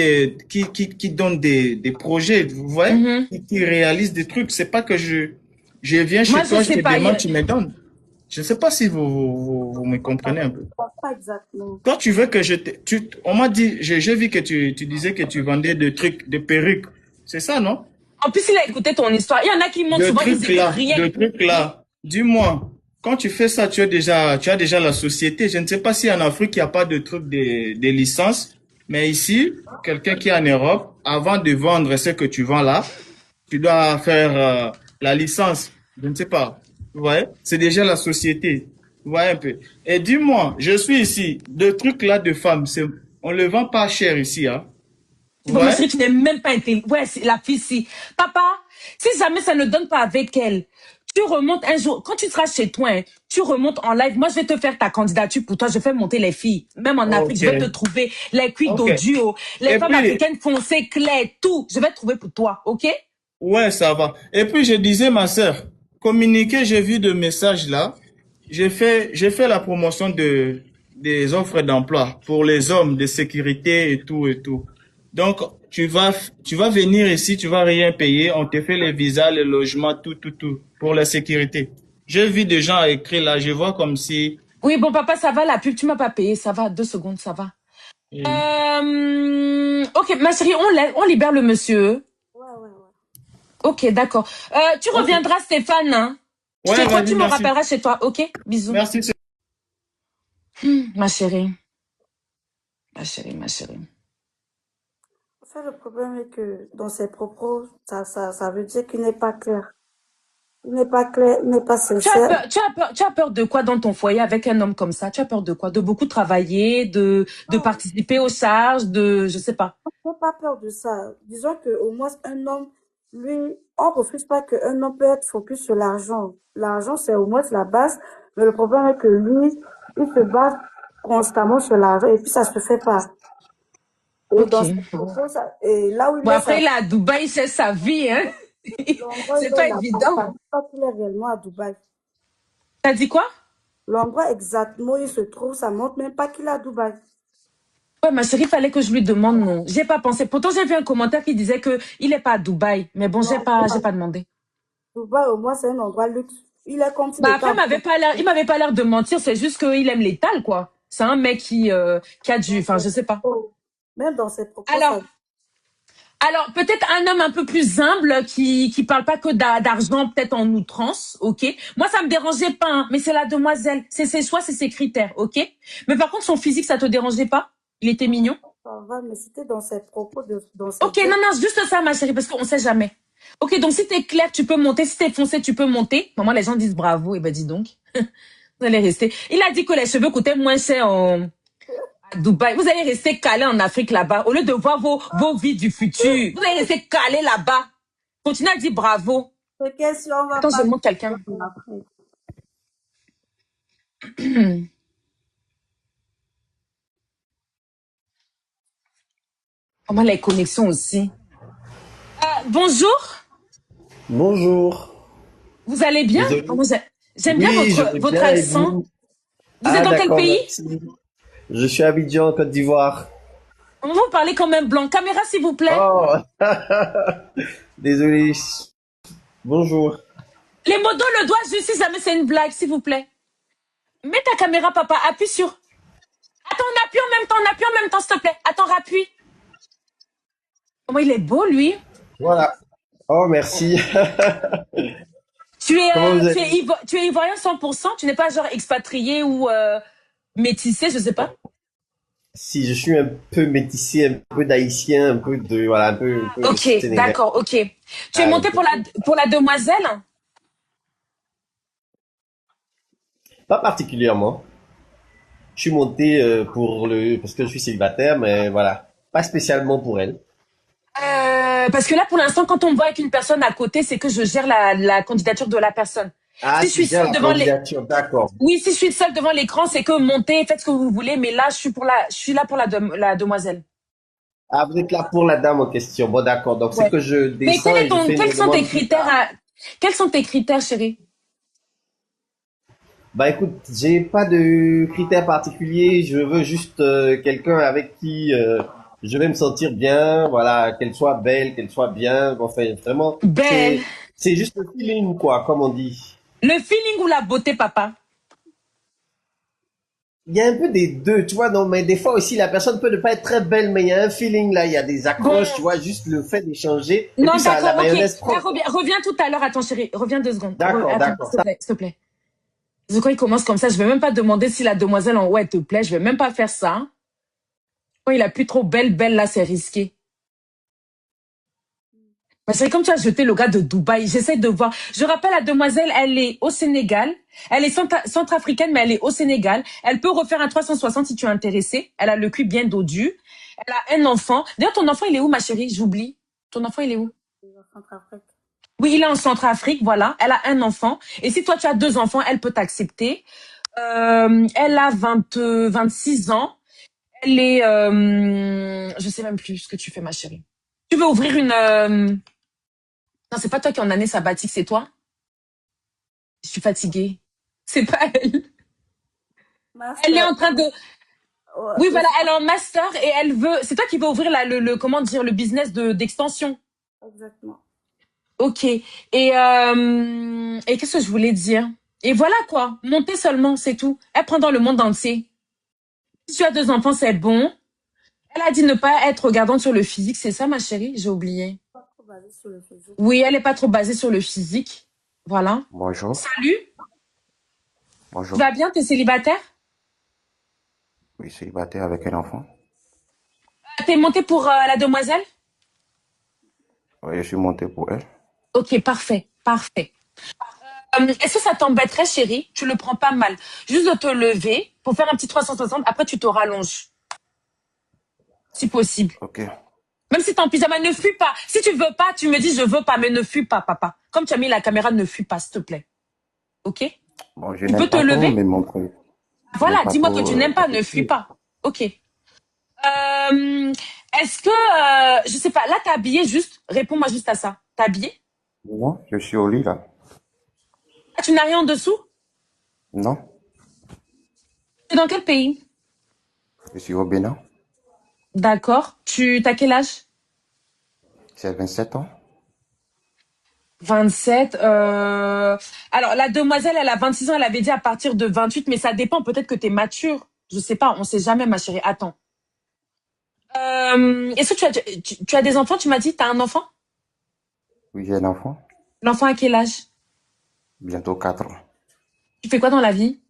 qui donne des projets, vous voyez, Mhm. qui réalise des trucs. C'est pas que je viens Moi, chez je toi, je sais te pas. demande, tu me donnes. Je ne sais pas si vous me comprenez un peu. pas exactement. Toi, tu veux que on m'a dit, j'ai vu que tu disais que tu vendais des trucs, des perruques. C'est ça, non? En plus, il a écouté ton histoire. Il y en a qui montent souvent, ils écoutent rien. De trucs là. Dis-moi, quand tu fais ça, tu as déjà la société. Je ne sais pas si en Afrique, il n'y a pas de truc des licences. Mais ici, quelqu'un qui est en Europe, avant de vendre ce que tu vends là, tu dois faire la licence. Je ne sais pas. Ouais, c'est déjà la société. Ouais, un peu. Et dis-moi, je suis ici. De trucs là de femmes, on le vend pas cher ici, hein. Bon, ma Ouais. chérie, tu n'es même pas intelligente. Ouais, c'est la fille, si. Papa, si jamais ça ne donne pas avec elle, tu remontes un jour, quand tu seras chez toi, hein, tu remontes en live. Moi, je vais te faire ta candidature pour toi. Je fais monter les filles. Même en Afrique, Ok. je vais te trouver les cuites Ok. d'audio, les Et femmes puis, africaines foncées, claires, tout. Je vais te trouver pour toi, ok? ouais, ça va. Et puis, je disais, ma sœur, communiquer, j'ai vu de messages là. J'ai fait la promotion des offres d'emploi pour les hommes, de sécurité et tout et tout. Donc, tu vas venir ici, tu vas rien payer. On te fait les visas, les logements, tout pour la sécurité. J'ai vu des gens écrire là, je vois comme si, Oui, bon, papa, ça va, la pub, tu m'as pas payé. Ça va, 2 secondes, ça va. Ok, ma chérie, on libère le monsieur. Ouais. Ok, d'accord. Tu ok. reviendras, Stéphane, hein? Ouais, Chez toi, vas-y, tu me merci. rappelleras chez toi, ok? Bisous. Merci. Ma chérie, ma chérie. En fait, le problème est que dans ses propos, ça veut dire qu'il n'est pas clair. Il n'est pas clair, il n'est pas sincère. Tu as peur de quoi dans ton foyer avec un homme comme ça? Tu as peur de quoi? De beaucoup travailler, de Non, participer aux charges, je sais pas. je n'ai pas peur de ça. Disons que au moins un homme, lui, on refuse pas qu'un homme peut être focus sur l'argent. L'argent, c'est au moins la base, mais le problème est que lui, il se base constamment sur l'argent et puis ça se fait pas. Et Ok. dans ses propos, et là où il Bon, est, après, il est à Dubaï, c'est sa vie, hein? l'endroit où C'est il est, pas il n'apporte évident. pas, pas qu'il est réellement à Dubaï. T'as dit quoi? L'endroit exactement où il se trouve, ça montre même pas qu'il est à Dubaï. Ouais, ma chérie, fallait que je lui demande, non. J'ai pas pensé. Pourtant, j'ai vu un commentaire qui disait que il est pas à Dubaï. Mais bon, Non, j'ai pas demandé. Dubaï, au moins, c'est un endroit luxe. Il est comme s'il Bah était après, en train il m'avait pas l'air de mentir. C'est juste qu'il aime l'étal, quoi. C'est un mec qui a enfin, je sais pas. de... Même dans ses propos, Alors, ça... peut-être un homme un peu plus humble qui parle pas que d'argent, peut-être en outrance, ok. Moi, ça me dérangeait pas, hein, mais c'est la demoiselle. C'est ses choix, c'est ses critères, ok. Mais par contre, son physique, ça te dérangeait pas? Il était mignon? Ça va, mais c'était dans ses propos, dans ses Ok, non, gestes. non, juste ça, ma chérie, parce qu'on sait jamais. Ok, donc si t'es clair, tu peux monter. Si t'es foncé, tu peux monter. Moi, les gens disent bravo. Et ben, dis donc. Vous allez rester. Il a dit que les cheveux coûtaient moins cher à Dubaï. Vous allez rester calé en Afrique là-bas. Au lieu de voir vos vies du futur. Vous allez rester calé là-bas. Continuez à dire bravo. Ces questions, on va Attends, je pas montre quelqu'un. après. Comment les connexions aussi. Bonjour. Bonjour. Vous allez bien? Vous allez... J'aime bien Oui, je vais votre bien et accent. vous? Vous êtes Ah, dans quel d'accord, pays? merci. Je suis à Abidjan, Côte d'Ivoire. Vous parlez quand même blanc. Caméra, s'il vous plaît. Oh, désolé. Bonjour. Les modos, le doigt juste si jamais c'est une blague, s'il vous plaît. Mets ta caméra, papa. Appuie sur. Attends, on appuie en même temps. On appuie en même temps, s'il te plaît. Attends, rappuie. Comment il est beau, lui. Voilà. Oh, merci. Comment vous allez? Tu es ivoirien 100%. Tu n'es pas genre expatrié ou métissé, je sais pas. Si, je suis un peu métissé, un peu d'haïtien, un peu de, voilà, un peu de Ok, Sénégal. d'accord, ok. Tu es Ah, monté pour la demoiselle? pas particulièrement. Je suis monté parce que je suis célibataire, mais voilà. Pas spécialement pour elle. Parce que là, pour l'instant, quand on me voit avec une personne à côté, c'est que je gère la candidature de la personne. Ah, Si je tu suis gères seule la devant les, candidature, d'accord. oui, si je suis seule devant l'écran, c'est que montez, faites ce que vous voulez, mais là, je suis là pour la demoiselle. Ah, vous êtes là pour la dame en question. Bon, d'accord. Donc, c'est Ouais. que je Mais descends et je fais une quels sont tes demande plus critères tard. quels sont tes critères, chérie? Bah, écoute, j'ai pas de critères particuliers. Je veux juste quelqu'un avec qui je vais me sentir bien. Voilà, qu'elle soit belle, qu'elle soit bien. Enfin, vraiment, Belle. c'est juste le feeling, quoi, comme on dit. Le feeling ou la beauté, papa? Il y a un peu des deux, tu vois, non, mais des fois aussi, la personne peut ne pas être très belle, mais il y a un feeling là, il y a des Bon. accroches, tu vois, juste le fait d'échanger. Et Non, puis ça, la d'accord, ok. mayonnaise prend. Reviens tout à l'heure. Attends, chérie. Reviens 2 secondes. D'accord, Attends, d'accord. s'il te plaît. Je crois qu'il commence comme ça. Je vais même pas demander si la demoiselle en haut, elle te plaît. Je vais même pas faire ça. Quand il a plus trop belle, là, c'est risqué. Mais c'est comme tu as jeté le gars de Dubaï. J'essaie de voir. Je rappelle, la demoiselle, elle est au Sénégal. Elle est centrafricaine, mais elle est au Sénégal. Elle peut refaire un 360 si tu es intéressé. Elle a le cul bien dodu. Elle a un enfant. D'ailleurs, ton enfant, il est où, ma chérie? J'oublie. Ton enfant, il est où? Oui, il est en Centrafrique, voilà. Elle a un enfant. Et si toi, tu as 2 enfants, elle peut t'accepter. Elle a 26 ans. Elle est... je sais même plus ce que tu fais, ma chérie. Tu veux ouvrir une... Non, c'est pas toi qui es en année sabbatique, c'est toi? Je suis fatiguée. C'est pas elle. Elle est en train de... Oui, voilà, elle est en master et elle veut... C'est toi qui veux ouvrir comment dire, le business d'extension. Exactement. Ok. Et qu'est-ce que je voulais dire? Et voilà quoi. Monter seulement, c'est tout. Elle prend dans le monde entier. Si tu as 2 enfants, c'est bon. Elle a dit ne pas être regardante sur le physique. C'est ça, ma chérie? J'ai oublié. Pas trop basé sur le physique. Oui, elle est pas trop basée sur le physique. Voilà. Bonjour. Salut. Bonjour. Tu vas bien? T'es célibataire? Oui, célibataire avec un enfant. T'es monté pour la demoiselle? Oui, je suis monté pour elle. Ok, parfait. Parfait. Est-ce que ça t'embêterait, chérie? Tu le prends pas mal. Juste de te lever pour faire un petit 360. Après, tu te rallonges. Si possible. Ok. Même si t'es en pyjama, ne fuis pas. Si tu veux pas, tu me dis je veux pas, mais ne fuis pas, papa. Comme tu as mis la caméra, ne fuis pas, s'il te plaît. Ok? Bon, je Tu peux n'aime te pas trop lever? me montrer. Voilà, pas dis-moi que trop, tu n'aimes pas, ne fuis pas. Ok. Est-ce que, je sais pas, là t'es habillé juste, réponds-moi juste à ça. T'es habillé? Non, je suis au lit là. Ah, tu n'as rien en dessous? Non, T'es dans quel pays? je suis au Bénin. D'accord. T'as quel âge? J'ai 27 ans. 27. Alors, la demoiselle, elle a 26 ans, elle avait dit à partir de 28, mais ça dépend, peut-être que t'es mature. Je sais pas, on sait jamais, ma chérie. Attends. Est-ce que tu as des enfants? Tu m'as dit, t'as un enfant? Oui, j'ai un enfant. L'enfant à quel âge? Bientôt 4 ans. Tu fais quoi dans la vie?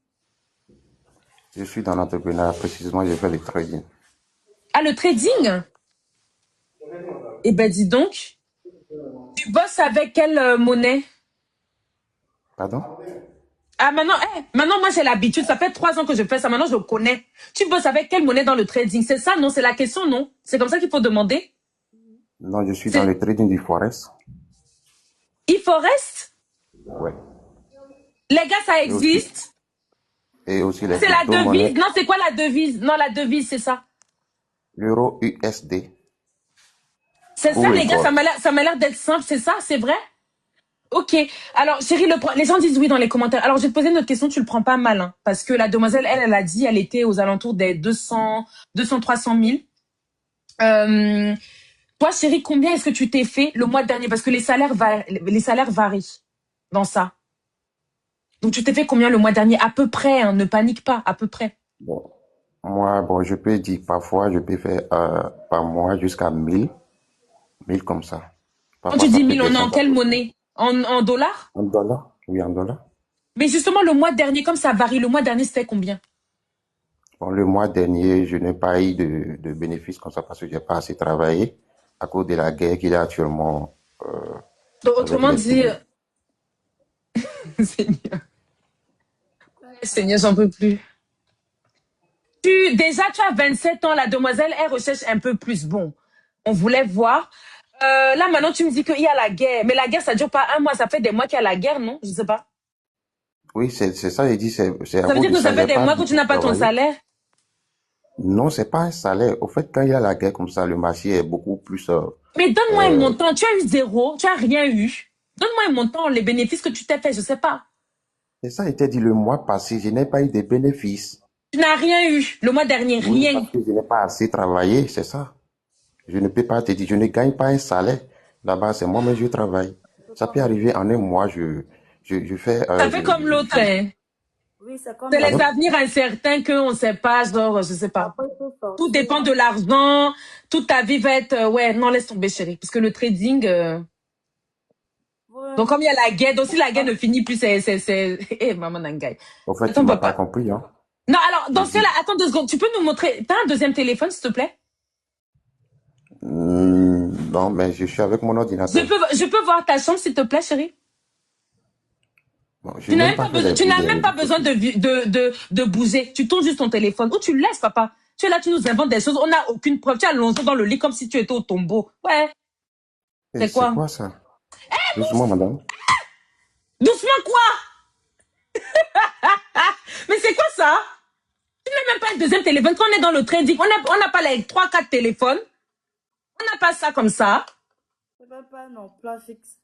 Je suis dans l'entrepreneuriat, précisément, je fais le trading. Ah, le trading? Eh ben, dis donc. Tu bosses avec quelle monnaie? Pardon? Ah, maintenant, moi, j'ai l'habitude. Ça fait 3 ans que je fais ça. Maintenant, je connais. Tu bosses avec quelle monnaie dans le trading? C'est ça, non? C'est la question, non? C'est comme ça qu'il faut demander? Non, je suis dans le trading du Forex. E-Forest? Ouais. Les gars, ça existe. Et aussi les C'est la crypto-monnaies. devise. Non, c'est quoi la devise? Non, la devise, c'est ça. L'euro USD. C'est ça, Cours les et gars, corps. ça m'a l'air d'être simple, c'est ça, c'est vrai? Ok. Alors, chérie, les gens disent oui dans les commentaires. Alors, je vais te poser une autre question, tu le prends pas mal, hein, parce que la demoiselle, elle a dit, elle était aux alentours des 300 000. Toi, chérie, combien est-ce que tu t'es fait le mois dernier? Parce que les salaires varient dans ça. Donc, tu t'es fait combien le mois dernier? À peu près, hein, ne panique pas, à peu près. Bon, moi, bon, je peux dire parfois, je peux faire par mois jusqu'à 1000 comme ça. Quand Parfois, tu ça dis peut 1000, on est en descendre un quelle peu. monnaie? En dollars? En dollars? Oui, en dollars. Mais justement, le mois dernier, comme ça varie, le mois dernier, c'était combien? Bon, le mois dernier, je n'ai pas eu de bénéfices comme ça parce que j'ai pas assez travaillé à cause de la guerre qu'il y a actuellement Donc, avec autrement les dit, pays. Seigneur, Seigneur, j'en peux plus. Déjà, tu as 27 ans, la demoiselle, elle recherche un peu plus. Bon, on voulait voir. Là, maintenant, tu me dis qu'il y a la guerre. Mais la guerre, ça dure pas un mois, ça fait des mois qu'il y a la guerre, non? Je sais pas. Oui, c'est ça, il dit, c'est à Ça veut cause dire de que ça ça, fait j'ai des pas mois que tu beaucoup n'as pas ton travaillé. salaire. Non, c'est pas un salaire. Au fait, quand il y a la guerre comme ça, le marché est beaucoup plus. Mais donne-moi un Euh, montant. Tu as eu zéro, tu as rien eu. Donne-moi un montant, les bénéfices que tu t'es fait, je sais pas. c'est ça, il t'a dit le mois passé, je n'ai pas eu de bénéfices. Tu n'as rien eu. Le mois dernier, Oui, rien. parce que je n'ai pas assez travaillé, c'est ça. Je ne peux pas te dire, je ne gagne pas un salaire. Là-bas, c'est moi-même, je travaille. Je peux Ça pas peut mentir. arriver en un mois, je fais. Ça fait comme l'autre, hein. Oui, c'est comme C'est la les Pardon? avenirs incertains qu'on ne sait pas, genre, je sais pas. après il faut Tout sortir. dépend de l'argent. Toute ta vie va être... ouais, non, laisse tomber, chérie. Parce que le trading... Ouais. Donc, comme il y a la guerre, donc si la guerre ne finit plus, Eh, maman Nangai. Au fait, tu Attends, m'as pas papa. compris, hein. Non, alors, Je dans ce dis, cas-là, attends 2 secondes. Tu peux nous montrer... T'as un deuxième téléphone, s'il te plaît? non, mais je suis avec mon ordinateur. Je peux voir ta chambre, s'il te plaît, chérie? Bon, je Tu n'ai n'as même même pas pas fait besoin, tu n'as même les pas besoin photos. de bouger. Tu tournes juste ton téléphone. Ou tu le laisses, papa. Tu es là, tu nous inventes des choses. On n'a aucune preuve. Tu es allongé dans le lit comme si tu étais au tombeau. Ouais. Eh, C'est c'est quoi? quoi ça? Doucement, madame. Doucement quoi? Mais c'est quoi ça? Tu n'as même pas un deuxième téléphone. Quand on est dans le trading, on n'a pas les 3, 4 téléphones. On n'a pas ça comme ça. C'est même pas non plan fixe.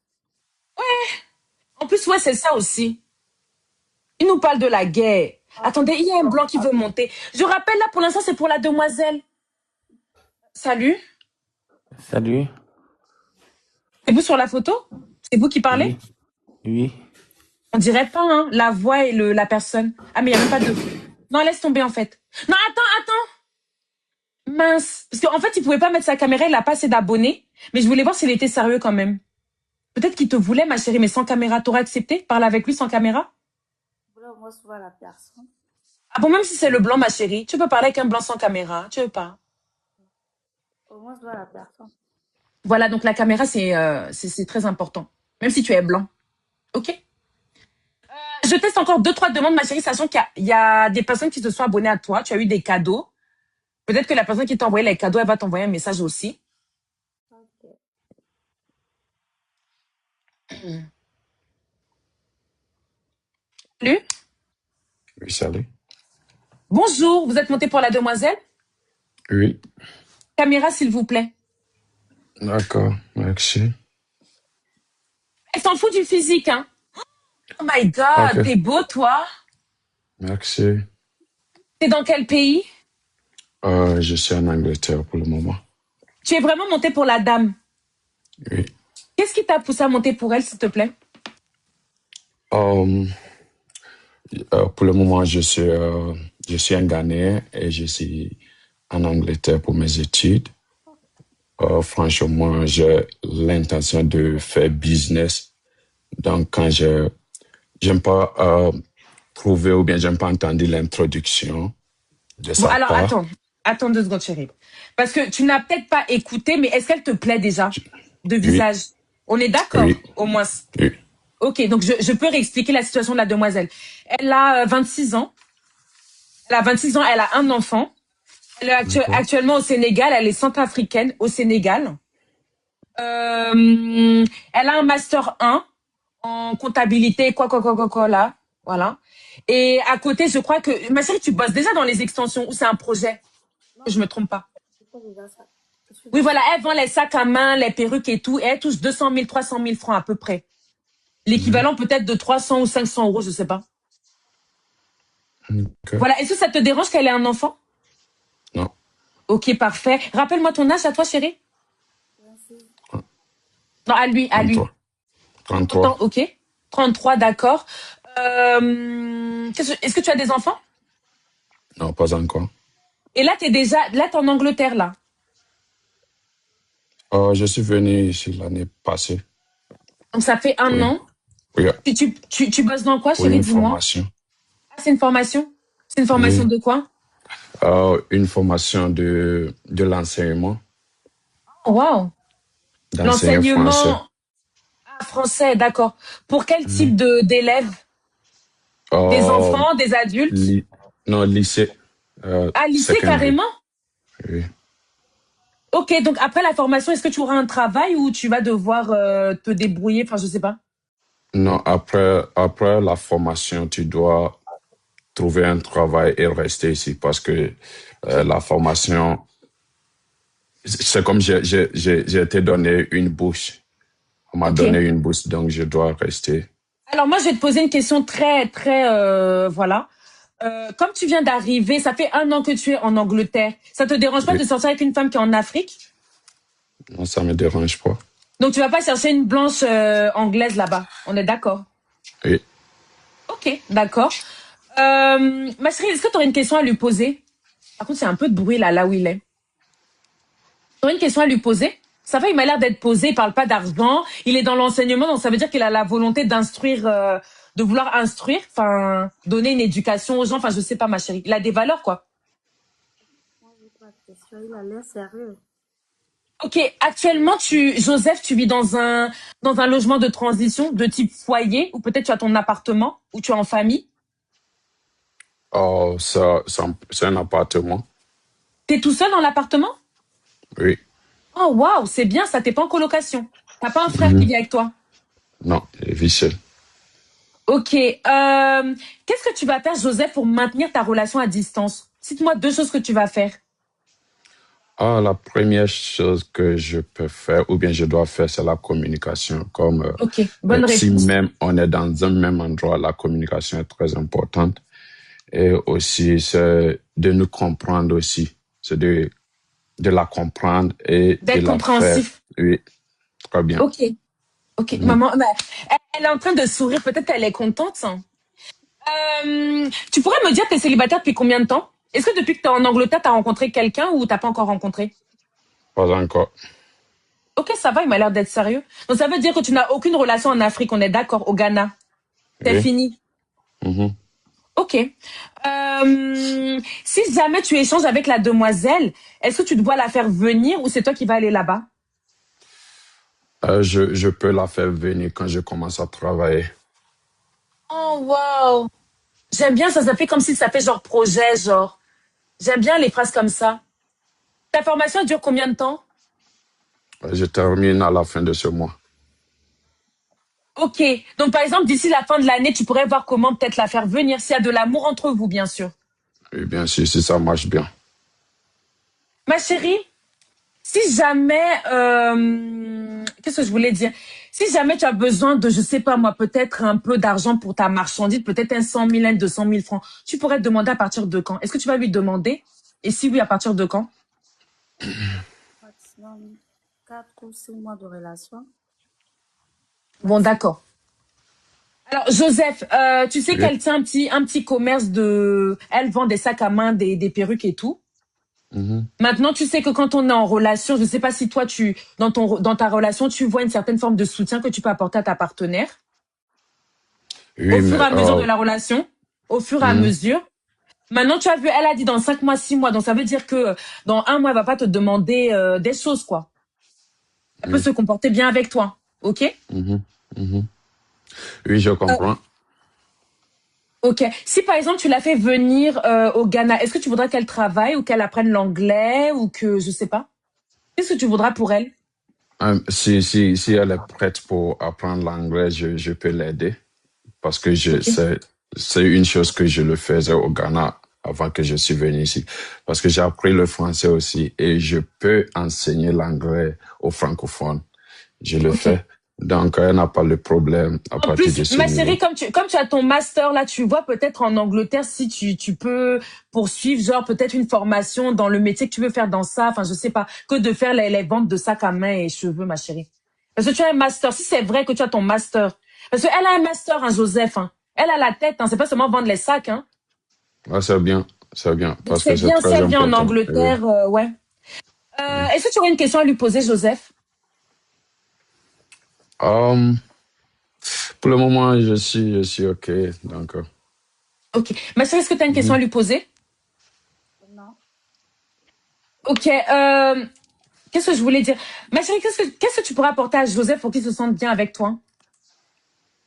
En plus, ouais, c'est ça aussi. Il nous parle de la guerre. Attendez, il y a un blanc qui veut monter. Je rappelle là, pour l'instant, c'est pour la demoiselle. Salut. Salut. C'est vous sur la photo? C'est vous qui parlez? Oui, oui. On dirait pas, hein, la voix et la personne. Ah, mais il n'y a même pas de... Non, laisse tomber, en fait. Non, attends. Mince. Parce qu'en fait, il pouvait pas mettre sa caméra, il a pas assez d'abonnés. Mais je voulais voir s'il était sérieux quand même. Peut-être qu'il te voulait, ma chérie, mais sans caméra. T'aurais accepté? Parler avec lui sans caméra? Là, moi, je vois la personne. Ah bon, même si c'est le blanc, ma chérie, tu peux parler avec un blanc sans caméra. Tu veux pas? Au moins, je vois la personne. Voilà, donc la caméra, c'est très important. Même si tu es blanc. OK? Je teste encore 2, 3 demandes, ma chérie, sachant qu'il y a des personnes qui se sont abonnées à toi. Tu as eu des cadeaux. Peut-être que la personne qui t'a envoyé les cadeaux, elle va t'envoyer un message aussi. Ok. Salut. Oui, salut. Bonjour, vous êtes monté pour la demoiselle? Oui, Caméra, s'il vous plaît. d'accord, merci. Elle s'en fout du physique, hein? Oh my God, Ok, t'es beau, toi. merci. T'es dans quel pays? Je suis en Angleterre pour le moment. Tu es vraiment monté pour la dame. Oui. Qu'est-ce qui t'a poussé à monter pour elle, s'il te plaît? Euh, pour le moment, je suis un Ghanéen et je suis en Angleterre pour mes études. Franchement, j'ai l'intention de faire business. Donc, quand j'aime pas trouver ou bien j'aime pas entendre l'introduction de Bon, sa alors, part. attends 2 secondes, chérie. Parce que tu n'as peut-être pas écouté, mais est-ce qu'elle te plaît déjà? De Oui, visage. On est d'accord, oui, au moins. oui. Ok, donc je peux réexpliquer la situation de la demoiselle. Elle a 26 ans. Elle a 26 ans, elle a un enfant. Elle est D'accord. actuellement au Sénégal, elle est centrafricaine au Sénégal. Elle a un master 1 en comptabilité, quoi, là. Voilà. Et à côté, je crois que... Ma chérie, tu bosses déjà dans les extensions ou c'est un projet? Non, Je me trompe pas. je fais déjà ça. Je suis Oui, déjà. voilà, elle vend les sacs à main, les perruques et tout. Et elle touche 200 000, 300 000 francs à peu près. L'équivalent peut-être de 300 ou 500 euros, je sais pas. Ok. Voilà. Est-ce que ça te dérange qu'elle ait un enfant? Non. Ok, parfait. Rappelle-moi ton âge à toi, chérie. Non, à lui. 33. 33. Ok. 33, d'accord. Est-ce que tu as des enfants? Non, pas encore. Et là, t'es en Angleterre, là. Je suis venu ici l'année passée. Donc, ça fait un Oui. an. Oui, Tu bosses dans quoi, pour chérie? une Dis-moi. formation. Ah, c'est une formation? C'est une formation Oui. de quoi? Une formation de l'enseignement, Oh, wow. d'enseigner français. L'enseignement français, d'accord. Pour quel type d'élèves? Des Euh, enfants, des adultes? non, lycée. Ah, lycée, secondary. carrément? Oui. Ok, donc après la formation, est-ce que tu auras un travail ou tu vas devoir te débrouiller? Enfin, je sais pas. Non, après la formation, tu dois trouver un travail et rester ici parce que la formation, c'est comme j'ai été donné une bourse. On m'a Ok. donné une bourse, donc je dois rester. Alors moi, je vais te poser une question très, très, voilà. Comme tu viens d'arriver, ça fait un an que tu es en Angleterre. Ça te dérange pas Oui. de sortir avec une femme qui est en Afrique? Non, ça me dérange pas. Donc tu vas pas chercher une blanche anglaise là-bas. On est d'accord? Oui. Ok, d'accord. Ma chérie, est-ce que tu aurais une question à lui poser? Par contre, c'est un peu de bruit là où il est. Tu aurais une question à lui poser? Ça va, il m'a l'air d'être posé, il parle pas d'argent, il est dans l'enseignement, donc ça veut dire qu'il a la volonté d'instruire, de vouloir instruire, enfin, donner une éducation aux gens, enfin, je sais pas, ma chérie. Il a des valeurs, quoi. Moi, j'ai pas de question. Il a l'air sérieux. Ok, actuellement, Joseph, tu vis dans un logement de transition de type foyer, ou peut-être tu as ton appartement, ou tu es en famille. C'est un appartement. T'es tout seul dans l'appartement? Oui. Oh, waouh, c'est bien, ça, t'es pas en colocation. T'as pas un frère qui vit avec toi? Non, je vis seul. Ok. Qu'est-ce que tu vas faire, Joseph, pour maintenir ta relation à distance? Cite-moi 2 choses que tu vas faire. La première chose que je peux faire, ou bien je dois faire, c'est la communication. Comme Ok, bonne si réponse. même on est dans un même endroit, la communication est très importante. Et aussi, c'est de nous comprendre aussi. C'est de la comprendre et de D'être la faire. compréhensif. Oui, très bien. Ok. Ok, maman, elle est en train de sourire, peut-être elle est contente. Tu pourrais me dire, t'es célibataire depuis combien de temps? Est-ce que depuis que t'es en Angleterre, t'as rencontré quelqu'un ou t'as pas encore rencontré? Pas encore. Ok, ça va, il m'a l'air d'être sérieux. Donc ça veut dire que tu n'as aucune relation en Afrique, on est d'accord, au Ghana. C'est Oui. fini. Mhm. Ok. Si jamais tu échanges avec la demoiselle, est-ce que tu dois la faire venir ou c'est toi qui vas aller là-bas? Je peux la faire venir quand je commence à travailler. Oh, wow. J'aime bien ça, ça fait comme si ça fait genre projet, genre. J'aime bien les phrases comme ça. Ta formation dure combien de temps? Je termine à la fin de ce mois. Ok. Donc, par exemple, d'ici la fin de l'année, tu pourrais voir comment peut-être la faire venir, s'il y a de l'amour entre vous, bien sûr. Et bien sûr, si ça marche bien. Ma chérie, si jamais... qu'est-ce que je voulais dire? Si jamais tu as besoin de, je sais pas moi, peut-être un peu d'argent pour ta marchandise, peut-être un 100 000, un 200 000 francs, tu pourrais te demander à partir de quand? Est-ce que tu vas lui demander? Et si oui, à partir de quand? Maximum 4 ou 6 mois de relation. Bon, d'accord. Alors, Joseph, tu sais Oui. qu'elle tient un petit commerce de... Elle vend des sacs à main, des perruques et tout. Mhm. Maintenant, tu sais que quand on est en relation, je ne sais pas si toi, dans ta relation, tu vois une certaine forme de soutien que tu peux apporter à ta partenaire. Oui, Au fur et mais à mesure de la relation, au fur et à mesure. Maintenant, tu as vu, elle a dit dans 5 mois, 6 mois. Donc, ça veut dire que dans 1 mois, elle va pas te demander des choses, quoi. Elle peut se comporter bien avec toi. OK? mhm, mhm. Oui, je comprends. Ok. Si par exemple tu l'as fait venir au Ghana, est-ce que tu voudrais qu'elle travaille ou qu'elle apprenne l'anglais ou que je sais pas? Qu'est-ce que tu voudras pour elle? Si elle est prête pour apprendre l'anglais, je peux l'aider parce que Ok. c'est une chose que je le faisais au Ghana avant que je suis venu ici. Parce que j'ai appris le français aussi et je peux enseigner l'anglais aux francophones. Je le Ok. fais. Donc, elle n'a pas le problème à En partir de plus, ce ma niveau. chérie, comme tu as ton master là, tu vois peut-être en Angleterre si tu peux poursuivre genre peut-être une formation dans le métier que tu veux faire dans ça, enfin je sais pas, que de faire les ventes de sacs à main et cheveux, ma chérie. Parce que tu as un master, si c'est vrai que tu as ton master. Parce qu'elle a un master, hein, Joseph. Hein. Elle a la tête, hein, c'est pas seulement vendre les sacs. Hein. Ah, c'est bien, parce C'est que c'est bien, si très elle vient en important. Oui. Angleterre, ouais. Est-ce que tu aurais une question à lui poser, Joseph? Um, pour le moment, je suis OK. Donc, Ok. Ma chérie, est-ce que tu as une question à lui poser? Non. Ok. Qu'est-ce que je voulais dire? Ma chérie, qu'est-ce que tu pourrais apporter à Joseph pour qu'il se sente bien avec toi?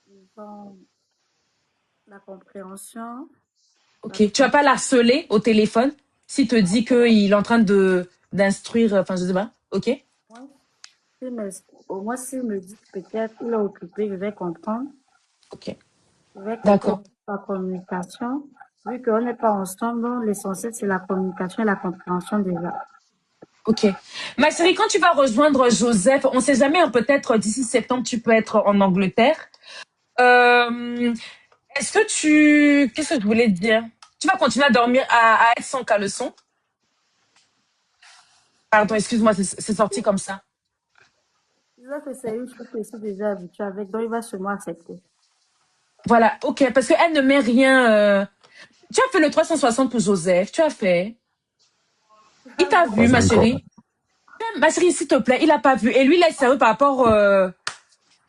Disons, la compréhension, la Ok. Tu vas pas l'harceler au téléphone s'il te dit qu'il est en train d'instruire, enfin, je sais pas. Ok. compréhension. Au moins, s'il me dit que peut-être il est occupé, je vais comprendre. Ok. Je vais D'accord. comprendre la communication. Vu qu'on n'est pas ensemble, donc l'essentiel, c'est la communication et la compréhension déjà. Ok. Ma chérie, quand tu vas rejoindre Joseph, on sait jamais, hein, peut-être d'ici septembre, tu peux être en Angleterre. Euh, qu'est-ce que je voulais te dire? Tu vas continuer à dormir, à être sans caleçon? Pardon, excuse-moi, c'est sorti comme ça. Disons que c'est une chose que je suis déjà habituée avec, donc il va sûrement accepter. Voilà, ok, parce qu'elle ne met rien. Tu as fait le 360 pour Joseph, tu as fait. Il t'a vu, pas ma encore. chérie. Ma chérie, s'il te plaît, il a pas vu. Et lui, il est sérieux par rapport.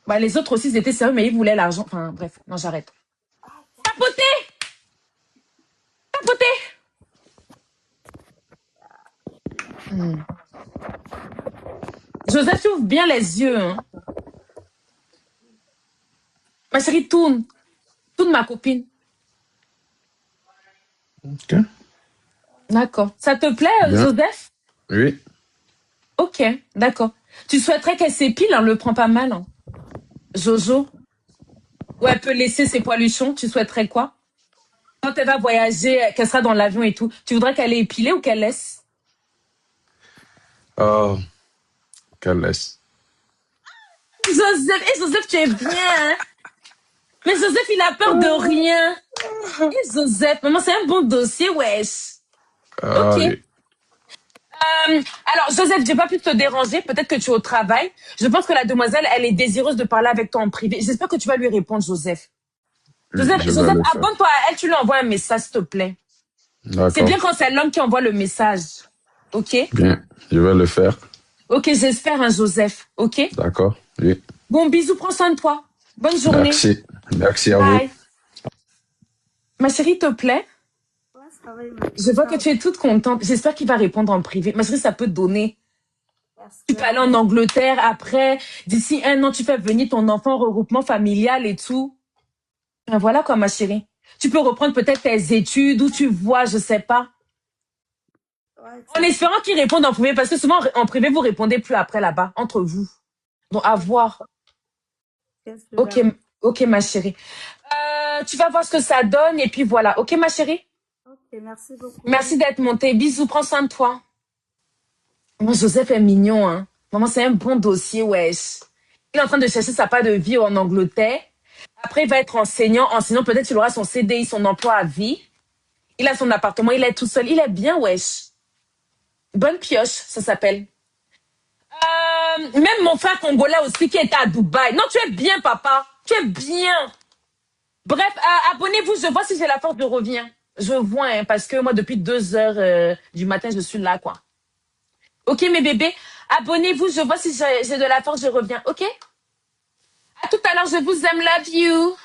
Bah, les autres aussi, ils étaient sérieux, mais ils voulaient l'argent. Enfin, bref, non, j'arrête. Tapoter! Tapoter! Joseph, tu ouvres bien les yeux. Hein. Ma chérie, tourne. Tourne ma copine. OK. D'accord. Ça te plaît, Bien. Joseph? Oui. Ok, d'accord. Tu souhaiterais qu'elle s'épile, hein, le prend pas mal. Hein. Jojo? Ou elle peut laisser ses poiluchons, tu souhaiterais quoi? Quand elle va voyager, qu'elle sera dans l'avion et tout, tu voudrais qu'elle ait épilé ou qu'elle laisse? Oh, qu'elle laisse. Joseph, Joseph, tu es bien. Hein? Mais Joseph, il a peur de rien. Joseph, maman, c'est un bon dossier, wesh. Ah Ok. oui. Alors, Joseph, j'ai pas pu te déranger. Peut-être que tu es au travail. Je pense que la demoiselle, elle est désireuse de parler avec toi en privé. J'espère que tu vas lui répondre, Joseph. Oui, je vais Joseph, le faire. abonne-toi à elle, tu lui envoies un message, s'il te plaît. C'est D'accord. bien quand c'est l'homme qui envoie le message. Ok? Bien, je vais le faire. Ok, j'espère, hein, Joseph. Ok? D'accord. Oui. Bon, bisous, prends soin de toi. Bonne journée. Merci. Merci à vous. Bye. Ma chérie, te plaît? Ouais, ça va, il me Je vois que tu es toute contente. J'espère qu'il va répondre en privé. Ma chérie, ça peut te donner. Tu peux aller en Angleterre après. D'ici 1 an, tu fais venir ton enfant au regroupement familial et tout. Ben voilà quoi, ma chérie. Tu peux reprendre peut-être tes études où tu vois, je sais pas. Ouais, En espérant qu'il réponde en privé, parce que souvent en privé, vous répondez plus après là-bas, entre vous. Donc à voir. Ok, ok, ma chérie. Tu vas voir ce que ça donne et puis voilà. Ok, ma chérie? Ok, merci beaucoup. Merci d'être montée. Bisous, prends soin de toi. Moi, Joseph est mignon, hein. Maman, c'est un bon dossier, wesh. Il est en train de chercher sa part de vie en Angleterre. Après, il va être enseignant. Enseignant, peut-être qu'il aura son CDI, son emploi à vie. Il a son appartement, il est tout seul. Il est bien, wesh. Bonne pioche, ça s'appelle. Même mon frère congolais aussi qui était à Dubaï. Non, tu es bien, papa. Tu es bien. Bref, abonnez-vous. Je vois si j'ai la force de revenir. Je vois, hein, parce que moi, depuis 2 heures du matin, je suis là, quoi. Ok, mes bébés, abonnez-vous. Je vois si j'ai de la force, je reviens. Ok? À tout à l'heure, je vous aime. Love you.